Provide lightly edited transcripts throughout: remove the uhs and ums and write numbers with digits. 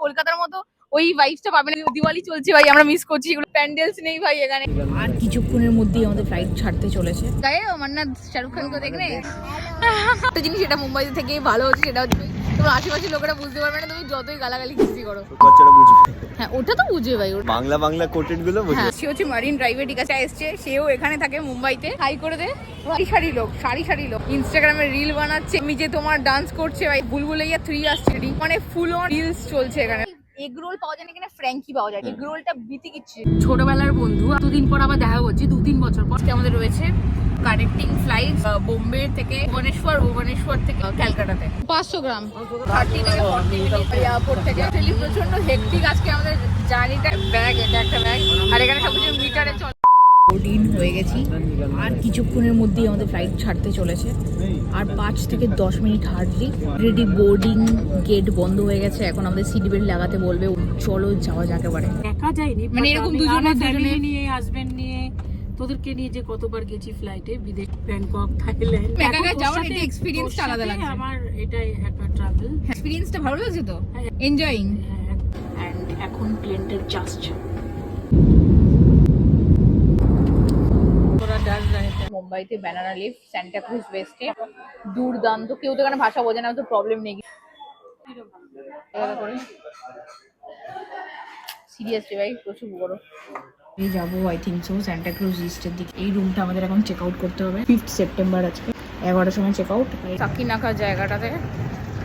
কলকাতার মতো ওই ভাইবসটা পাবে না। দিওয়ালি চলছে ভাই, আমরা মিস করছি, এগুলো প্যান্ডেলস নেই ভাই এখানে। আর কিছুক্ষণের মধ্যেই আমাদের ফ্লাইট ছাড়তে চলেছে। গায়ে মান্নাত শাহরুখ খানকে দেখলে একটা জিনিস এটা মুম্বাই থেকে ভালো হচ্ছে, সেটা হচ্ছে তোমার আশেপাশের লোকেরা বুঝতে পারবে না তুমি যতই গালাগালি খুশি করো, বাচ্চারা বুঝবে। হ্যাঁ ওটা তো বুঝবে ভাই, বাংলা বাংলা কোটেড গুলো বুঝবে। সে হচ্ছে মারিন ড্রাইভে ঠিক আছে এসছে, সেও এখানে থাকে মুম্বাইতে। হাই করে দে, সারি সারি লোক ইনস্টাগ্রামে রিল বানাচ্ছে, আমি যে তোমার ডান্স করছে ভাই, বুলবুলাইয়া 3 আসছে, মানে ফুল অন রিলস চলছে এখানে। এগ রোল পাওয়া যায় না এখানে, ফ্র্যাঙ্কি পাওয়া যায়। এগ রোলটা বিতি কিচ্ছে। ছোটবেলার বন্ধু, এতদিন পর আবার দেখা করছি, 2-3 বছর পর। আমাদের রয়েছে কানেক্টিং ফ্লাইট বোম্বে থেকে ভুবনেশ্বর থেকে ক্যালকাটাতে 500 গ্রাম 30 থেকে 40 মিনিট এয়ারপোর্ট থেকে। প্রচন্ড হেক্টিক আজকে আমাদের জার্নিটা। ব্যাগ, এটা একটা ব্যাগ, আর এখানে সবকিছু মিটারে চলে। দিন হয়ে গেছি, আর কিছুক্ষণের মধ্যেই আমাদের ফ্লাইট ছাড়তে চলেছে। আর 5 থেকে 10 minute hardly ready. Boarding gate বন্ধ হয়ে গেছে, এখন আমাদের সিট বেল্ট লাগাতে বলবে। চলো যাওয়া যাক এবারে। একা যাইনি, মানে এরকম দুজনে নিয়ে হাজবেন্ড নিয়ে তোদেরকে নিয়ে যে কতবার গেছি ফ্লাইটে, বিদেশ, ব্যাংকক, থাইল্যান্ড। একা যাওয়ার এটা এক্সপেরিয়েন্সটা আলাদা লাগছে আমার, এটাই একটা ট্রাভেল এক্সপেরিয়েন্সটা ভালো লাগছে তো, এনজয়িং। এন্ড এখন প্লেনটা জাস্ট মুম্বাইতে ব্যানানা লিফ, সান্টা ক্রুজ ওয়েস্টে, দুর্দান্ত। কেউ তো এখানে ভাষা বোঝে না, তো প্রবলেম নেই। সিরিয়াসলি ভাই প্রচুর বড়। এই যাবো I think so Santa Cruz ইস্টের দিকে। এই রুমটা আমাদের এখন চেক আউট করতে হবে। 5 সেপ্টেম্বর আজকে 11টার সময় চেক আউট। সাকিনাকা জায়গাটাতে,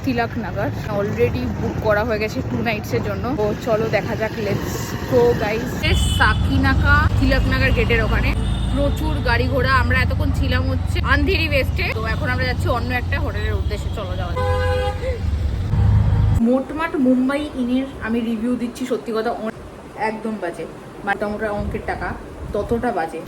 তিলক নগর অলরেডি বুক করা হয়ে গেছে 2 নাইটসের জন্য। তো চলো দেখা যাক, লেটস গো গাইস। সাকিনাকা তিলক নগর গেটের ওখানে প্রচুর গাড়ি ঘোড়া। আমরা এতক্ষণ ছিলাম হচ্ছে আন্ধেরি ওয়েস্টে, তো এখন আমরা যাচ্ছি অন্য একটা হোটেলের উদ্দেশ্যে। চলো যাওয়া যাক। মোটমাট মুম্বাই ইনের আমি রিভিউ দিচ্ছি, সত্যি কথা একদম বাজে। মোটামোটা অঙ্কের টাকা ততটা বাজে।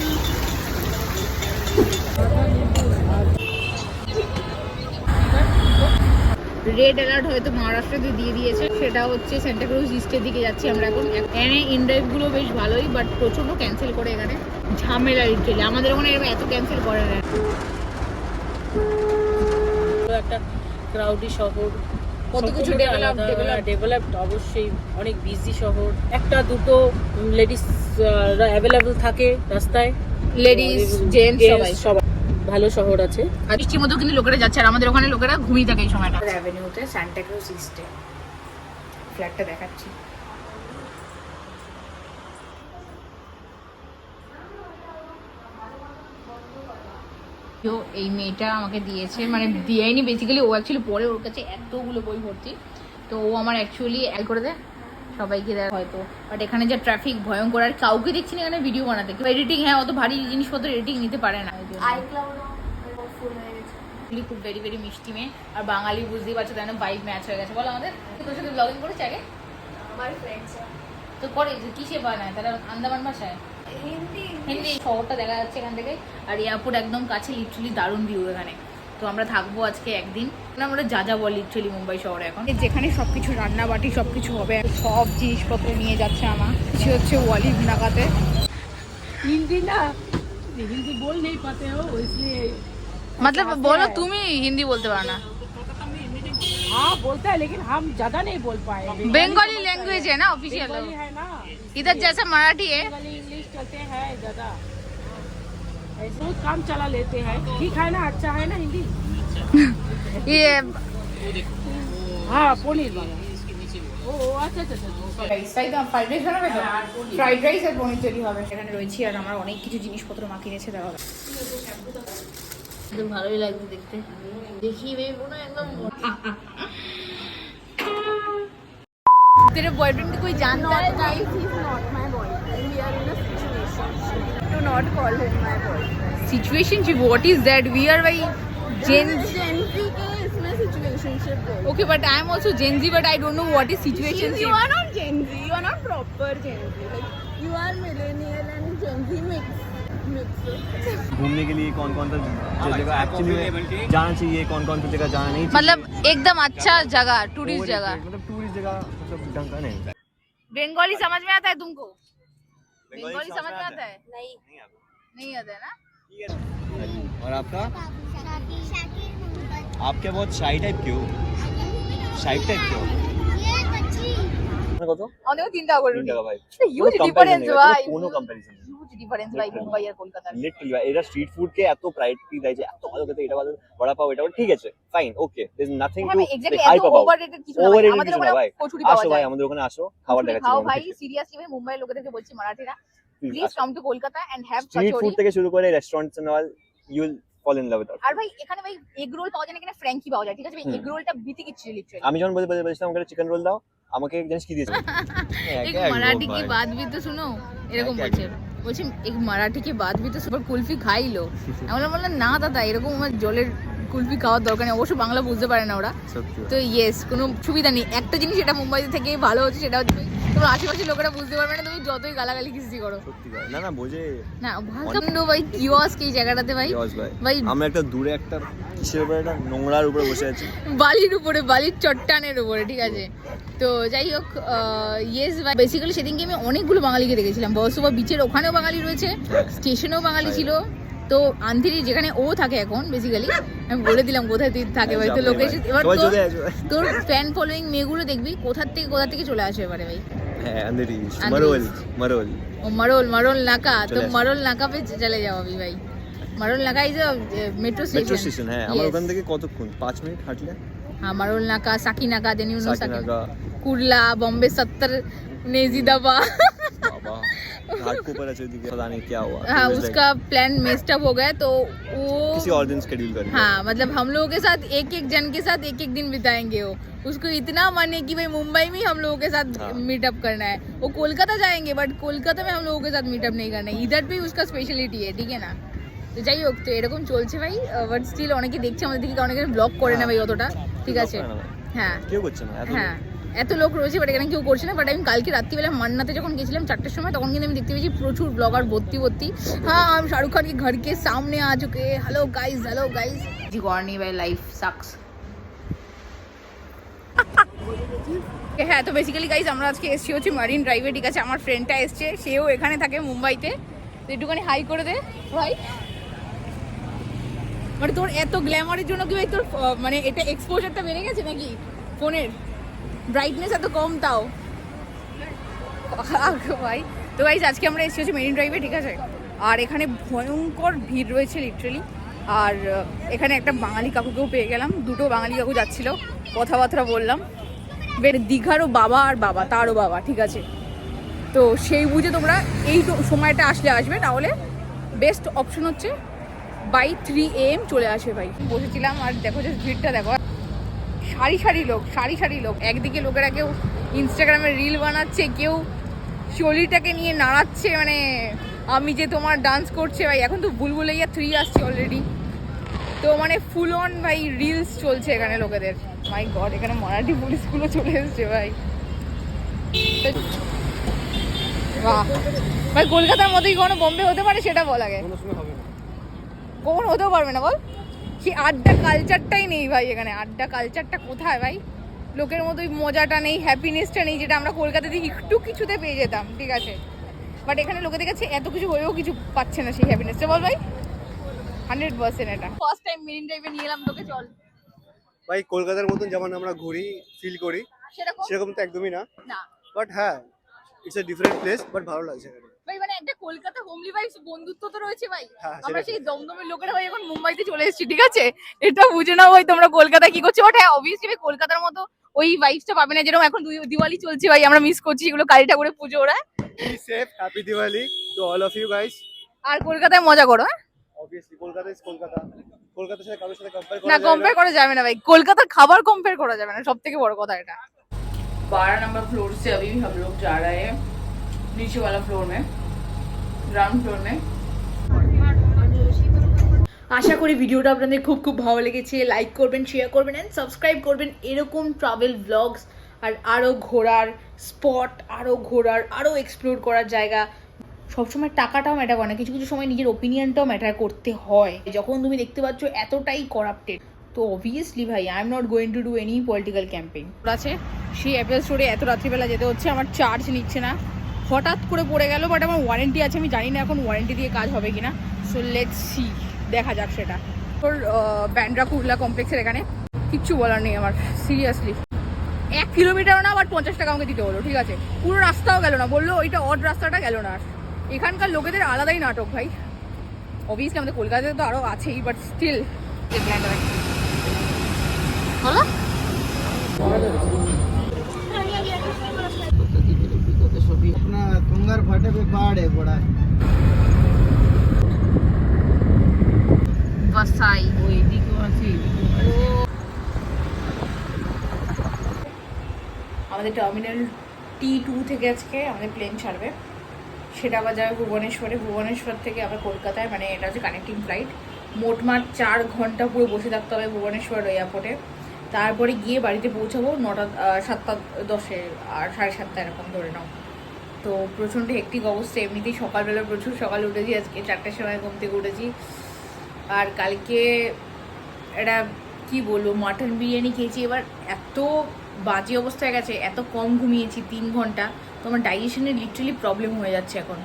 রেড অ্যালার্ট হয়তো মহারাষ্ট্রতে দিয়ে দিয়েছে, সেটা হচ্ছে সান্টা ক্রুজ ইস্টের দিকে যাচ্ছি আমরা এখন। এখানে ইনড্রাইভগুলো বেশ ভালোই, বাট প্রচণ্ড ক্যান্সেল করে এখানে, ঝামেলা লিটারালি। আমাদের ওখানে এত ক্যান্সেল করে না। একটা ক্রাউডি শহর, কত কিছু ডেভেলপড, অবশ্যই অনেক বিজি শহর। একটা দুটো লেডিস অ্যাভেলেবল থাকে রাস্তায়, লেডিস জেন্টস সবাই। ভালো শহর আছে। আর বৃষ্টির মধ্যেও কিন্তু লোকেরা যাচ্ছে, আর আমাদের ওখানে লোকেরা ঘুমিয়ে থাকে এই সময়টা। অ্যাভিনিউতে সান্টা ক্রুজ ইস্টে ফ্ল্যাটটা দেখাচ্ছি। তো এই মেয়েটা আমাকে দিয়েছে, মানে দিয়েনি বেসিক্যালি, ও অ্যাকচুয়ালি পরে ওর কাছে এতগুলো বই ভর্তি, তো ও আমার অ্যাকচুয়ালি অ্যাড করে দেয় সবাইকে দেয় হয়তো। বাট এখানে যে ট্রাফিক ভয়ঙ্কর, আর কাউকে দেখছি না এখানে ভিডিও বানাতে। এডিটিং, হ্যাঁ অত ভারী জিনিসপত্র এডিটিং নিতে পারে না। খুব ভেরি ভেরি মিষ্টি মেয়ে, আর বাঙালি বুঝতেই পারছো তাই না, বাইক ম্যাচ হয়ে গেছে। বলো আমাদের তোর সাথে ব্লগিং করেছে আগে আমার ফ্রেন্ডস তো করে, কিসে বানায় তারা? আন্দামান ভাষায়, হিন্দি। শহরটা দেখা যাচ্ছে এখান থেকে, আর এয়ারপোর্ট একদম কাছে, লিটারালি দারুণ ভিউ এখানে। তো আমরা থাকবো আজকে একদিন। আমরা যা বল লিটারালি মুম্বাই শহরে এখন, যেখানে সবকিছু রান্নাবাটি সবকিছু হবে, সব জিনিসপত্র নিয়ে যাচ্ছে আমার। কিছু হচ্ছে ওয়ালিদ নাগাতে। हिंदी ना, हिंदी बोल नहीं पाते हो इसलिए। मतलब बोलो, तुम ही हिंदी बोलते पारो ना? हाँ बोलता है, लेकिन हम ज्यादा नहीं बोल पाए। बंगाली लैंग्वेज है ना ऑफिशियल, है ना, इधर जैसा मराठी है। इंग्लिश चलते हैं ज्यादा, ऐसे बहुत काम चला लेते हैं। ठीक है ना, अच्छा है ना हिंदी। ये हाँ पनीर वाला। ও আচ্ছা আচ্ছা ফ্রাইড রাইস বানাবে তো? ফ্রাইড রাইস আর পনির তৈরি হবে। এখানে রয়েছি, আর আমার অনেক কিছু জিনিসপত্র মা কিনেছে, দেওয়া হবে। ভালোই লাগছে দেখতে, দেখি ভেবো না একদম। तेरे बॉयफ्रेंड को कोई जानता है? guys, he's not my boyfriend. We are in a situation. Do not call him my boyfriend. Situationship? What is that? We are by Gen Gen Z के इसमें situationship बोलते हैं. Okay, but I am also Gen Z, but I don't know what is situationship. You are not Gen Z. You are not proper Gen Z. Like you are millennial and Gen Z mix. घूमने के लिए कौन कौन सा जगह actually जाना चाहिए, कौन कौन सी जगह जाना नहीं चाहिए, मतलब एकदम अच्छा जगह, टूरिस्ट जगह। मतलब टूरिस्ट जगह मतलब ढंग का नहीं। बंगाली समझ में आता है तुमको? बंगाली समझ में आता है? नहीं आता है ना? और आपका? आप क्या बहुत शाई टाइप के हो? शाई टाइप के हो? ওখানে কত? আমাদের 3 টাকা করে 3 টাকা ভাই। হিউজ ডিফারেন্স ভাই, কোনো কম্পারিজন নেই। হিউজ ডিফারেন্স ভাই মুম্বাই আর কলকাতা। লিটারালি ভাই, এরা স্ট্রিট ফুড কে এত প্রায়োরিটি দেয় যে এত ভালো খেতে, এটা ভালো বড়া পাও, এটা ঠিক আছে, fine, okay, there is nothing হ্যাঁ টু ভাই এক্স্যাক্টলি হাইপ এত অ্যাবাউট। ওভাররেটেড কিছু না ভাই, ওভাররেটেড আমাদের কিছু না ওখানে ভাই। কচুরি পাওয়া আসো ভাই যায়। আমাদের ওখানে আসো, খাবার দেখাচ্ছি। খাও ভাই, সিরিয়াসলি ভাই মুম্বাইয়ের লোকেদেরকে বলছি মারাঠিরা, please come to Kolkata and have street kachori. Food থেকে শুরু করে restaurants and all, you will fall in love with. আর ভাই এখানে ভাই এগ রোল পাওয়া যায় না, এখানে ফ্র্যাঙ্কি পাওয়া যায়, ঠিক আছে ভাই, এগ রোলটা বিতি কিচ্ছু লিটারালি। আমি যখন বলছিলাম আমাকে চিকেন রোল দাও, আমাকে এক জিনিস কি দিয়েছে, एक मराठी की बात भी तो सुनो, এরকম বলছে, বলছি এক মারাঠি কি বাদ भी तो সুপার কুলফি খাই লো। আমরা বললাম না দাদা এরকম আমার জলের কুলফি খাওয়ার দরকার নেই, অবশ্য বাংলা বুঝতে পারে না ওরা, তো ইয়েস কোনো সুবিধা নেই। একটা জিনিস এটা মুম্বাই থেকে ভালো হচ্ছে, সেটা হচ্ছে তোমার আশেপাশের লোকেরা বুঝতে পারবে না তুমি যতই গালাগালি কিস্তি করো। না না বোঝে না ভালো ভাই কিওস্ক এই জায়গাটাতে ভাই, ভাই আমরা একটা দূরে একটা কিসের উপরে, একটা নোংরার উপরে বসে আছি, বালির উপরে, বালির চট্টানের উপরে, ঠিক আছে। তো যাই হোক ইয়েস ভাই, বেসিক্যালি সেদিনকে আমি অনেকগুলো বাঙালিকে দেখেছিলাম, বসুবা বিচের ওখানেও বাঙালি রয়েছে, স্টেশনেও বাঙালি ছিল। তো আন্ধিরি যেখানে ও থাকে এখন বেসিক্যালি, আমি বলে দিলাম কোথায় তুই থাকে ভাই, তো লোকেশন এবার তোর ফ্যান ফলোয়িং মেয়েগুলো দেখবি কোথা থেকে চলে আসে এবারে ভাই। হ্যাঁ আন্ধিরি, মারোল মারোল ও মারোল নাকা, তো মারোল নাকা पे চলে যাও अभी ভাই। মারোল নাকা ইজ মেট্রো স্টেশন। হ্যাঁ আমার ওখান থেকে কতক্ষণ, 5 মিনিট হাঁটলে। हाँ मारोल नाका, साकी नाका, देन यू नो साकी नाका, कुर्ला, बॉम्बे 70, नेजीदाबा। बाबा घाट को ऊपर अच्छे दिखे, पता नहीं क्या हुआ। हाँ उसका प्लान मेस्ड अप हो गया, तो वो किसी और दिन शेड्यूल करेंगे। हाँ मतलब हम लोगों के साथ एक जन के साथ एक दिन बिताएंगे वो, उसको इतना मन है कि भाई मुंबई में हम लोगों के साथ मीटअप करना है। वो कोलकाता जाएंगे बट कोलकाता में हम लोगों के साथ मीटअप नहीं करना है, इधर पे उसका स्पेशलिटी है, ठीक है ना। তো যাই হোক, তো এরকম চলছে ভাই, বাট স্টিল অনেকে দেখছে আমাদের দিকে, অনেকে ব্লগ করে না ভাই অতটা, ঠিক আছে। হ্যাঁ কেউ করছে না, হ্যাঁ এত লোক রয়েছে বাট এখানে কেউ করছে না। বাট আমি কালকে রাত্রিবেলা মান্নাতে যখন গেছিলাম 4টের সময়, তখন কিন্তু আমি দেখতে পেয়েছি প্রচুর ব্লগার ভর্তি। হ্যাঁ আমি শাহরুখ খান के घर के सामने आ चुके, हेलो गाइस जी गॉर्नी भाई लाइफ सक्स। হ্যাঁ তো বেসিক্যালি গাইস আমরা আজকে এসেছি হচ্ছে মারিন ড্রাইভে, ঠিক আছে। আমার ফ্রেন্ডটা এসছে, সেও এখানে থাকে মুম্বাইতে, তো একটুখানি হাই করে দে ভাই। মানে তোর এত গ্ল্যামারের জন্য কি ভাই তোর মানে এটা এক্সপোজারটা বেড়ে গেছে নাকি ফোনের, ব্রাইটনেস এত কম তাও ভাই। তো গাইস আজকে আমরা এসেছি হচ্ছে মেরিন ড্রাইভে, ঠিক আছে। আর এখানে ভয়ঙ্কর ভিড় রয়েছে লিটারালি। আর এখানে একটা বাঙালি কাকুকেও পেয়ে গেলাম, দুটো বাঙালি কাকু যাচ্ছিল, কথাবার্তা বললাম। বের দীঘারও বাবা আর বাবা, তারও বাবা, ঠিক আছে। তো সেই বুঝে তোমরা এই সময়টা আসবে, তাহলে বেস্ট অপশন হচ্ছে বাই 3 AM চলে আসবে ভাই। বসেছিলাম আর দেখো যে ভিড়টা দেখো, সারি লোক। একদিকে লোকেরা কেউ ইনস্টাগ্রামে রিল বানাচ্ছে, কেউ চলিটাকে নিয়ে নাড়াচ্ছে, মানে আমি যে তোমার ডান্স করছে ভাই। এখন তো বুলবুলাইয়া 3 আসছে অলরেডি, তো মানে ফুল অন ভাই রিলস চলছে এখানে লোকেদের। মাই গড, এখানে মারাঠি পুলিশগুলো চলে এসছে ভাই। বাহ ভাই, কলকাতার মতোই কোনো বোম্বে হতে পারে সেটা বল আগে। কখন হতেও পারবে না বল, সেই আড্ডা কালচারটাই নেই ভাই এখানে। আড্ডা কালচারটা কোথায় ভাই, লোকের মতোই মজাটা নেই, হ্যাপিনেসটা নেই, যেটা আমরা কলকাতাতে একটু কিছুতে পেয়ে যেতাম, ঠিক আছে। বাট এখানে লোকেদের কাছে এত কিছু হয়েও কিছু পাচ্ছে না সেই হ্যাপিনেসটা, বল ভাই। 100% এটা ফার্স্ট টাইম মেরিন ড্রাইভে নিয়ে এলাম তোকে, চল ভাই। কলকাতার মতন যেমন আমরা ঘুরি ফিল করি সেরকম তো একদমই না, বাট হ্যাঁ it's a different place, but ভালো লাগছে এখানে ভাই। মানে একটা কলকাতা হোমলি ভাইবস, বন্ধুত্ব তো রয়েছে ভাই। হ্যাঁ, আমরা সেই দমদমের লোকেরা ভাই এখন মুম্বাইতে চলে এসেছি, ঠিক আছে। এটা বুঝে নাও ভাই তোমরা কলকাতা কি করছো, বাট হ্যাঁ অবভিয়াসলি ভাই কলকাতার মতো ওই ভাইবসটা পাবে না যেরকম এখন দিওয়ালি চলছে ভাই, আমরা মিস করছি এগুলো, কালী ঠাকুরের পুজো ওরা। Be safe, happy Diwali to all of you guys. আর কলকাতায় মজা করো, হ্যাঁ অবভিয়াসলি কলকাতা ইজ কলকাতা, কলকাতার সাথে কারোর সাথে কম্পেয়ার না, করা কম্পেয়ার করা যাবে না भाई, कोलकाता खाबार कंपेयर करा जाবে না, सबसे बड़ा কথা এটা। 12 नंबर फ्लोर से अभी हम लोग जा रहे हैं नीचे वाला फ्लोर में, ग्राउंड फ्लोर में। আশা করি ভিডিওটা আপনাদের খুব ভালো লেগেছে। লাইক করবেন, শেয়ার করবেন এন্ড সাবস্ক্রাইব করবেন এরকম ট্রাভেল ব্লগস, আর আরো ঘোরার স্পট, আরো এক্সপ্লোর করার জায়গা। সবসময় টাকাটাও ম্যাটার করে না, কিছু সময় নিজের ওপিনিয়নটাও ম্যাটার করতে হয়। যখন তুমি দেখতে পাচ্ছ এতটাই করাপ্টেড, তো অবভিয়াসলি ভাই I am not going to do any political campaign. আছে সেই অ্যাপেল স্টোরে এত রাত্রিবেলা যেতে হচ্ছে, আমার চার্জ নিচ্ছে না, হঠাৎ করে পড়ে গেল। বাট আমার ওয়ারেন্টি আছে, আমি জানি না এখন ওয়ারেন্টি দিয়ে কাজ হবে কিনা, সো লেটস সি, দেখা যাক সেটা। তোর ব্যান্ড্রা কুর্লা কমপ্লেক্সের এখানে কিচ্ছু বলার নেই আমার, সিরিয়াসলি 1 কিলোমিটারও না, আবার 50 টাকা আমাকে দিতে হলো, ঠিক আছে? পুরো রাস্তাও গেল না, বললো ওইটা অড রাস্তাটা গেল না। এখানকার লোকেদের আলাদাই নাটক ভাই। অবভিয়াসলি আমাদের কলকাতাতে তো আরও আছেই, বাট স্টিল হলো। अपना तुंगर फाटे पे पहाड़ है बड़ा वसाई ওই দিকেও আছে আমাদের টার্মিনাল T2 থেকে আজকে আমাদের প্লেন ছাড়বে, সেটা আবার যাবে ভুবনেশ্বরে, ভুবনেশ্বর থেকে আবার কলকাতায়, মানে এটা হচ্ছে কানেক্টিং ফ্লাইট। মোটমাট 4 ঘন্টা পুরো বসে থাকতে হবে ভুবনেশ্বর এয়ারপোর্টে, তারপরে গিয়ে বাড়িতে পৌঁছাবো 7:10 আর 7:30 এরকম ধরে নাও। তো প্রচণ্ড হেক্টিক অবস্থা, এমনিতেই সকালবেলা প্রচুর সকালে উঠেছি, আজকে 4টার সময় ঘুম থেকে উঠেছি। আর কালকে এটা কি বলবো, মাটন বিরিয়ানি খেয়েছি, এবার এত বাজে অবস্থা হয়ে গেছে, এত কম ঘুমিয়েছি 3 ঘন্টা, তো আমার ডাইজেশনের লিটারালি প্রবলেম হয়ে যাচ্ছে এখন।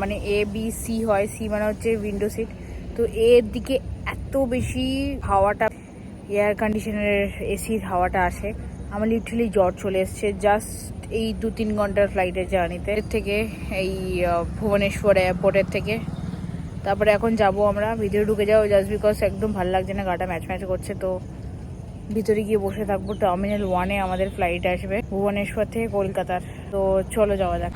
মানে ABC হয়, সি মানে হচ্ছে উইন্ডো সিট, তো এর দিকে এত বেশি হাওয়াটা, এয়ার কন্ডিশনারের এসির হাওয়াটা আসে, আমার লিটারালি জ্বর চলে এসছে জাস্ট এই 2-3 ঘন্টার ফ্লাইটের জার্নিতে। এর থেকে এই ভুবনেশ্বর এয়ারপোর্টের থেকে তারপরে এখন যাব আমরা ভিতরে, ঢুকে যাবো জাস্ট বিকজ একদম ভালো লাগছে না, গাটা ম্যাচ করছে। তো ভিতরে গিয়ে বসে থাকবো। টার্মিনাল 1-এ আমাদের ফ্লাইট আসবে ভুবনেশ্বর থেকে কলকাতার, তো চলো যাওয়া যাক।